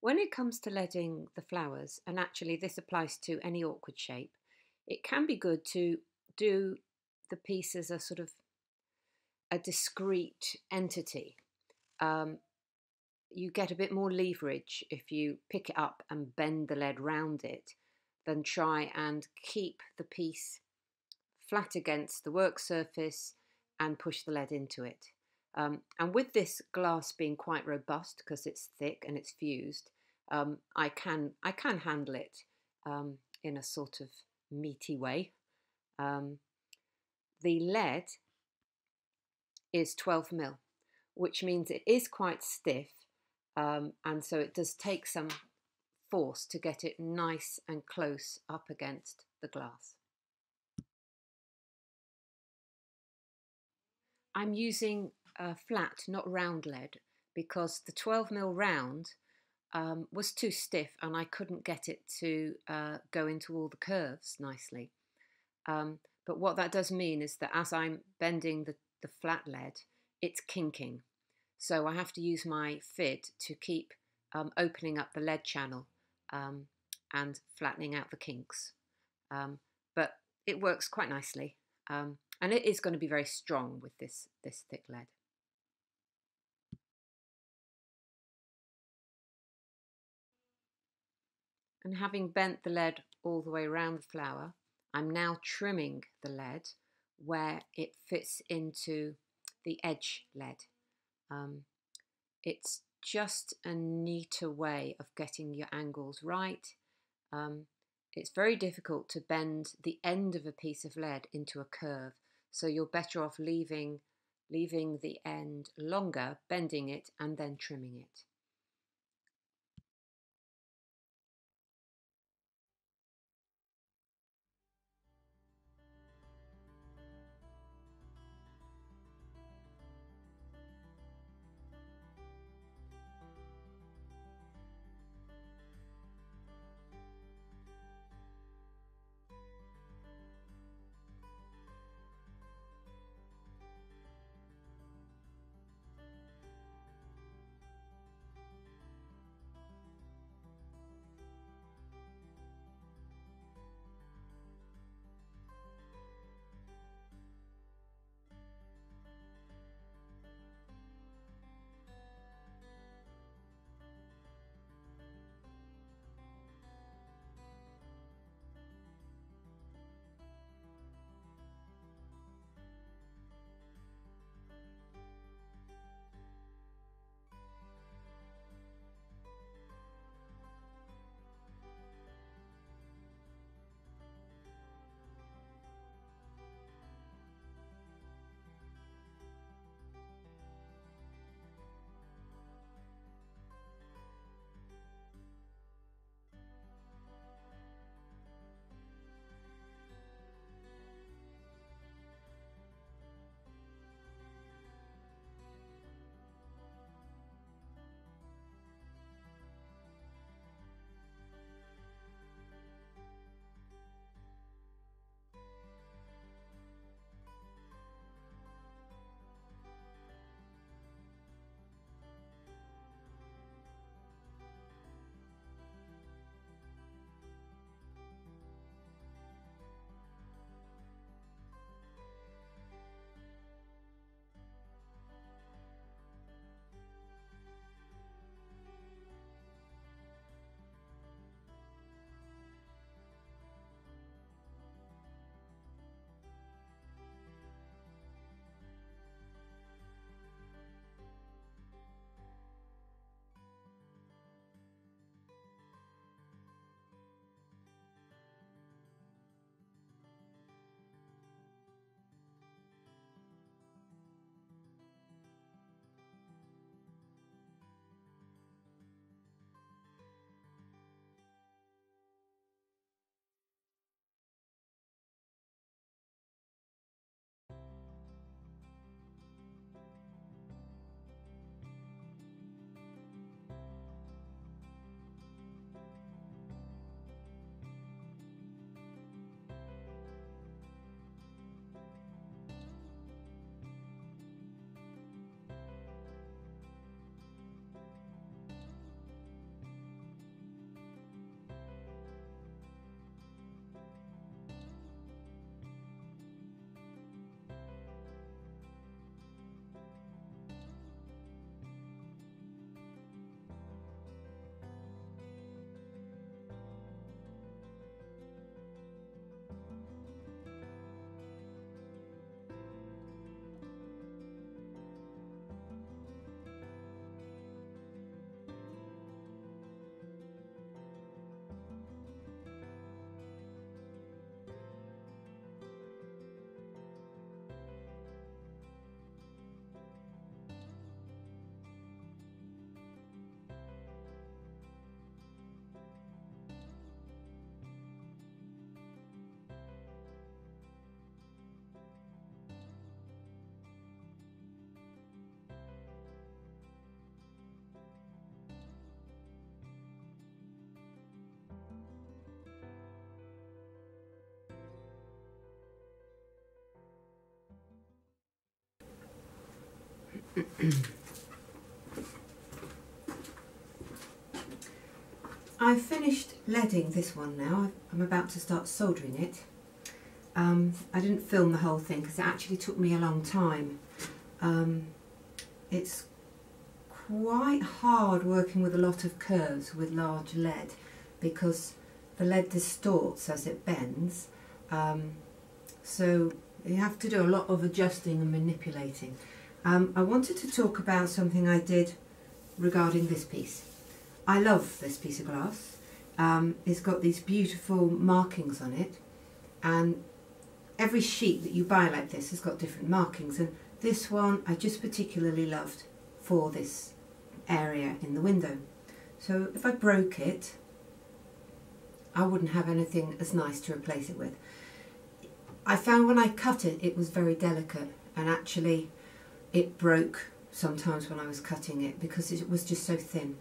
When it comes to leading the flowers, and actually this applies to any awkward shape, it can be good to do the piece as a sort of a discrete entity. Um, you get a bit more leverage if you pick it up and bend the lead round it than try and keep the piece flat against the work surface and push the lead into it. And with this glass being quite robust because it's thick and it's fused, I can handle it in a sort of meaty way. Um, the lead is 12 mil, which means it is quite stiff, and so it does take some force to get it nice and close up against the glass. I'm using flat, not round lead, because the 12 mil round was too stiff and I couldn't get it to go into all the curves nicely. But what that does mean is that as I'm bending the flat lead, it's kinking. So I have to use my fid to keep opening up the lead channel um, and flattening out the kinks. But it works quite nicely. And it is going to be very strong with this thick lead. And having bent the lead all the way around the flower, I'm now trimming the lead where it fits into the edge lead. It's just a neater way of getting your angles right. Um, it's very difficult to bend the end of a piece of lead into a curve, so you're better off leaving the end longer, bending it and then trimming it. I've finished leading this one now. I'm about to start soldering it. I didn't film the whole thing because it actually took me a long time. It's quite hard working with a lot of curves with large lead because the lead distorts as it bends. So you have to do a lot of adjusting and manipulating. I wanted to talk about something I did regarding this piece. I love this piece of glass. It's got these beautiful markings on it, and every sheet that you buy like this has got different markings, and this one I just particularly loved for this area in the window. So if I broke it, I wouldn't have anything as nice to replace it with. I found when I cut it, it was very delicate, and actually it broke sometimes when I was cutting it because it was just so thin.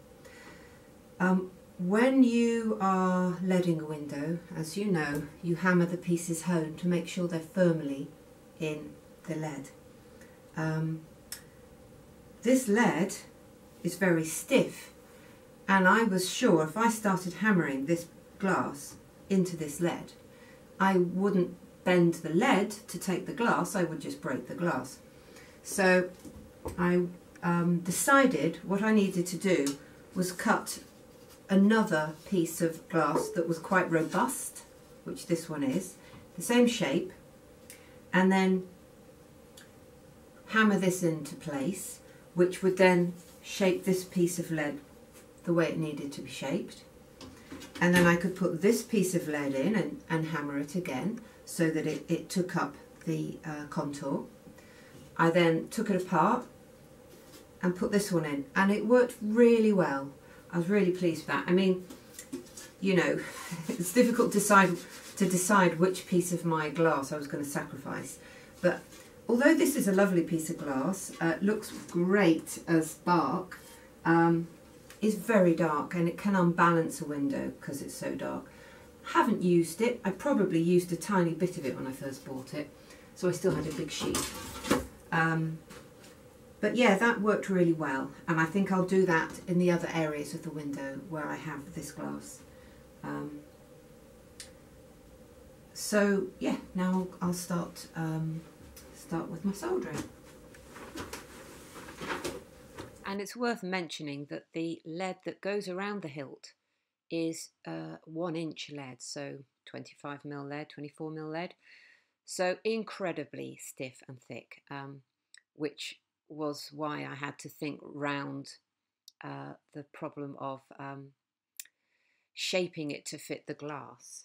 When you are leading a window, as you know, you hammer the pieces home to make sure they're firmly in the lead. This lead is very stiff, and I was sure if I started hammering this glass into this lead, I wouldn't bend the lead to take the glass, I would just break the glass. So I decided what I needed to do was cut another piece of glass that was quite robust, which this one is, the same shape, and then hammer this into place, which would then shape this piece of lead the way it needed to be shaped. And then I could put this piece of lead in and hammer it again so that it took up the contour. I then took it apart and put this one in, and it worked really well. I was really pleased with that. I mean, you know, it's difficult to decide which piece of my glass I was going to sacrifice. But although this is a lovely piece of glass, looks great as bark, is very dark, and it can unbalance a window because it's so dark. Haven't used it. I probably used a tiny bit of it when I first bought it, so I still had a big sheet. But yeah, that worked really well, and I think I'll do that in the other areas of the window where I have this glass. So yeah, now I'll start with my soldering. And it's worth mentioning that the lead that goes around the hilt is 1 inch lead, so 25mm lead, 24mm lead, so incredibly stiff and thick, which was why I had to think round the problem of shaping it to fit the glass.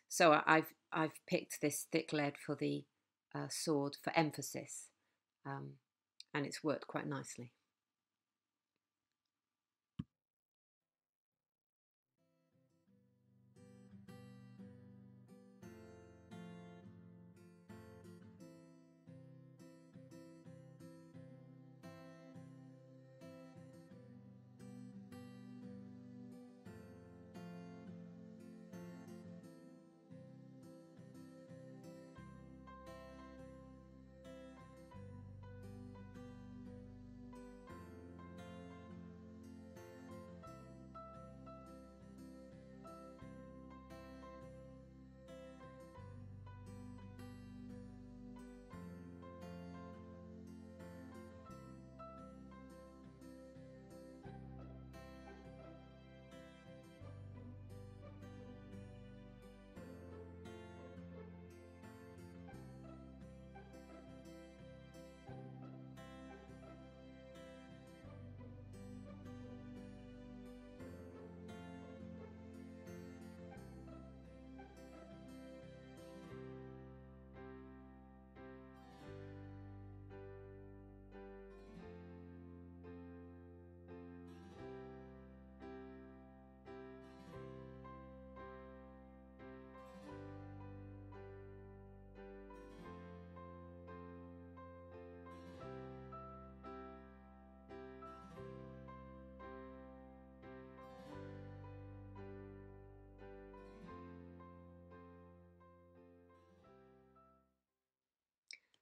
So I've picked this thick lead for the sword for emphasis, and it's worked quite nicely.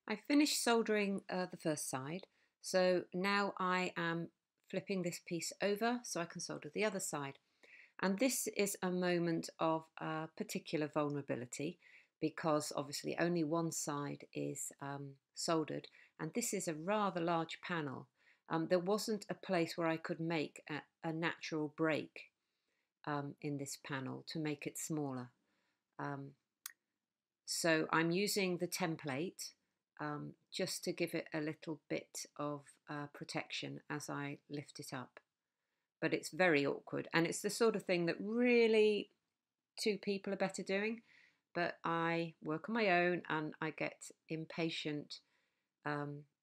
I finished soldering the first side, So now I am flipping this piece over so I can solder the other side. And this is a moment of particular vulnerability because obviously only one side is soldered, and this is a rather large panel. There wasn't a place where I could make a natural break in this panel to make it smaller. So I'm using the template just to give it a little bit of protection as I lift it up. But it's very awkward, and it's the sort of thing that really two people are better doing. But I work on my own and I get impatient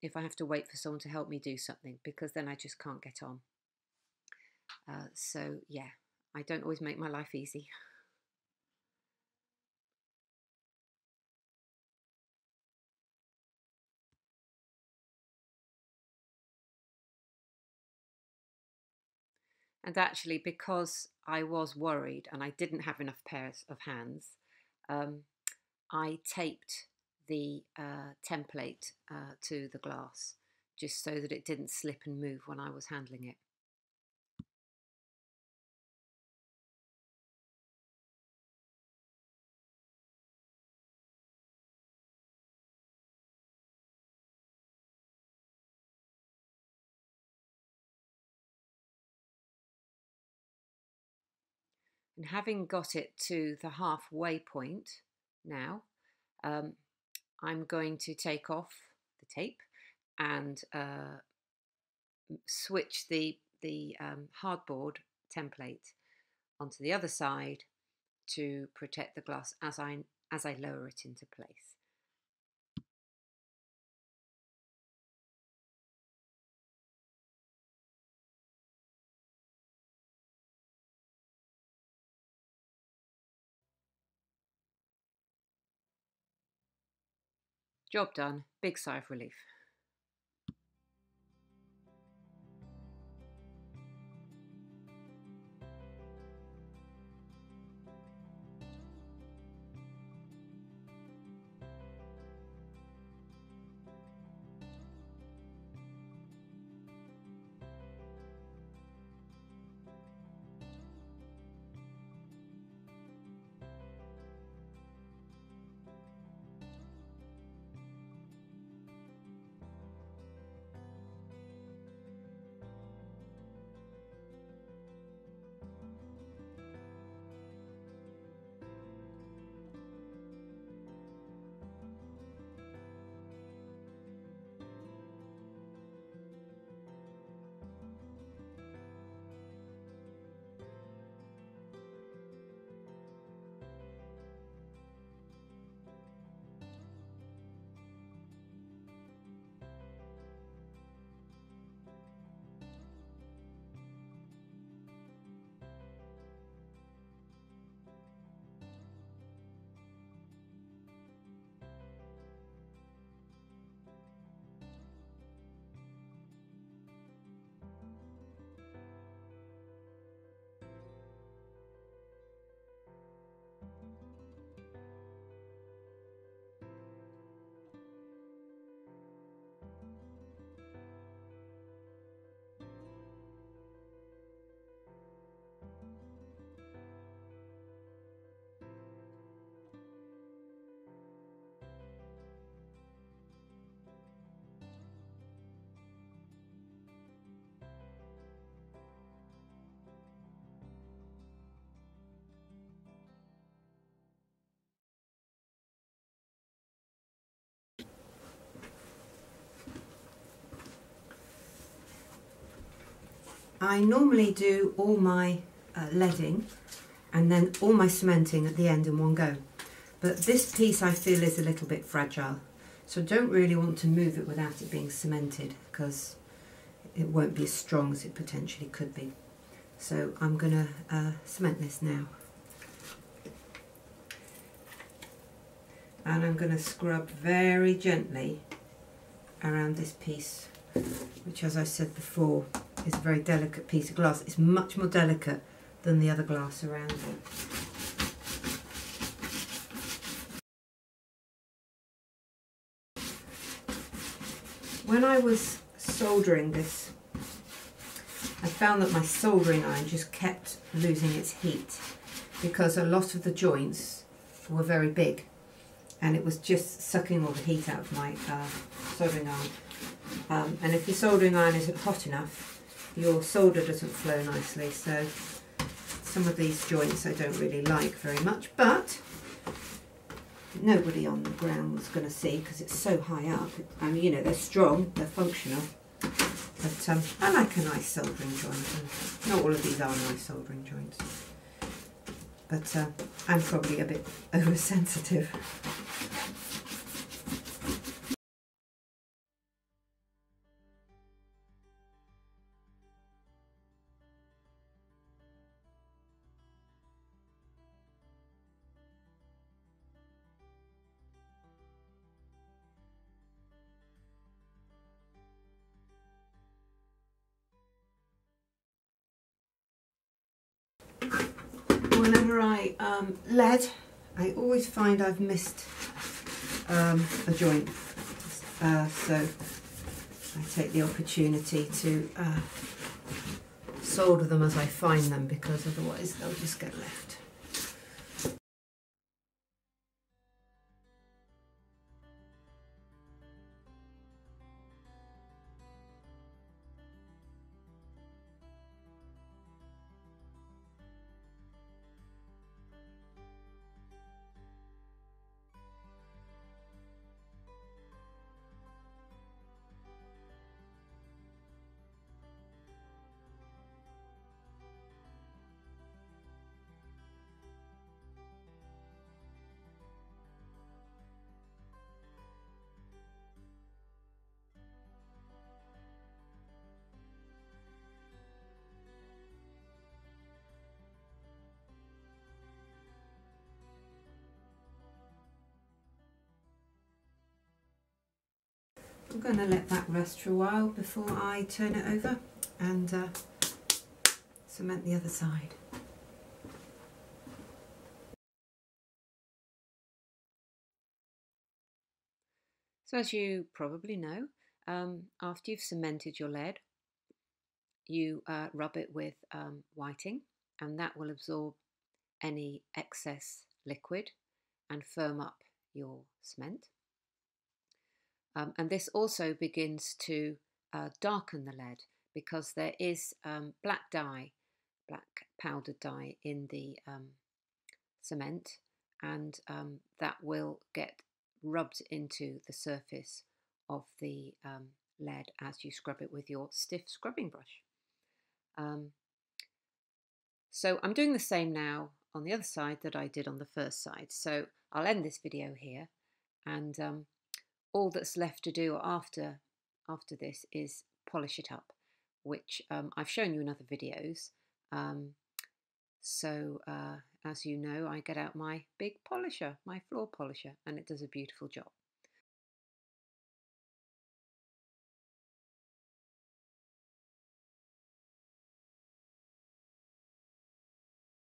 if I have to wait for someone to help me do something, because then I just can't get on. So yeah, I don't always make my life easy. And actually, because I was worried and I didn't have enough pairs of hands, I taped the template to the glass just so that it didn't slip and move when I was handling it. And having got it to the halfway point now, I'm going to take off the tape and switch the hardboard template onto the other side to protect the glass as I lower it into place. Job done. Big sigh of relief. I normally do all my leading and then all my cementing at the end in one go. But this piece I feel is a little bit fragile, so I don't really want to move it without it being cemented because it won't be as strong as it potentially could be. So I'm going to cement this now. And I'm going to scrub very gently around this piece, which, as I said before, is a very delicate piece of glass. It's much more delicate than the other glass around it. When I was soldering this, I found that my soldering iron just kept losing its heat because a lot of the joints were very big and it was just sucking all the heat out of my soldering iron. And if your soldering iron isn't hot enough, your solder doesn't flow nicely. So some of these joints I don't really like very much, but nobody on the ground was going to see because it's so high up. I mean, you know, they're strong, they're functional, but I like a nice soldering joint, and not all of these are nice soldering joints, but I'm probably a bit oversensitive. Whenever I lead, I always find I've missed a joint, so I take the opportunity to solder them as I find them, because otherwise they'll just get left. I'm going to let that rest for a while before I turn it over and cement the other side. So as you probably know, after you've cemented your lead, you rub it with whiting, and that will absorb any excess liquid and firm up your cement. And this also begins to darken the lead, because there is black dye, black powdered dye in the cement, and that will get rubbed into the surface of the lead as you scrub it with your stiff scrubbing brush. So I'm doing the same now on the other side that I did on the first side. So I'll end this video here, and all that's left to do after this is polish it up, which I've shown you in other videos. So as you know, I get out my big polisher, my floor polisher, and it does a beautiful job.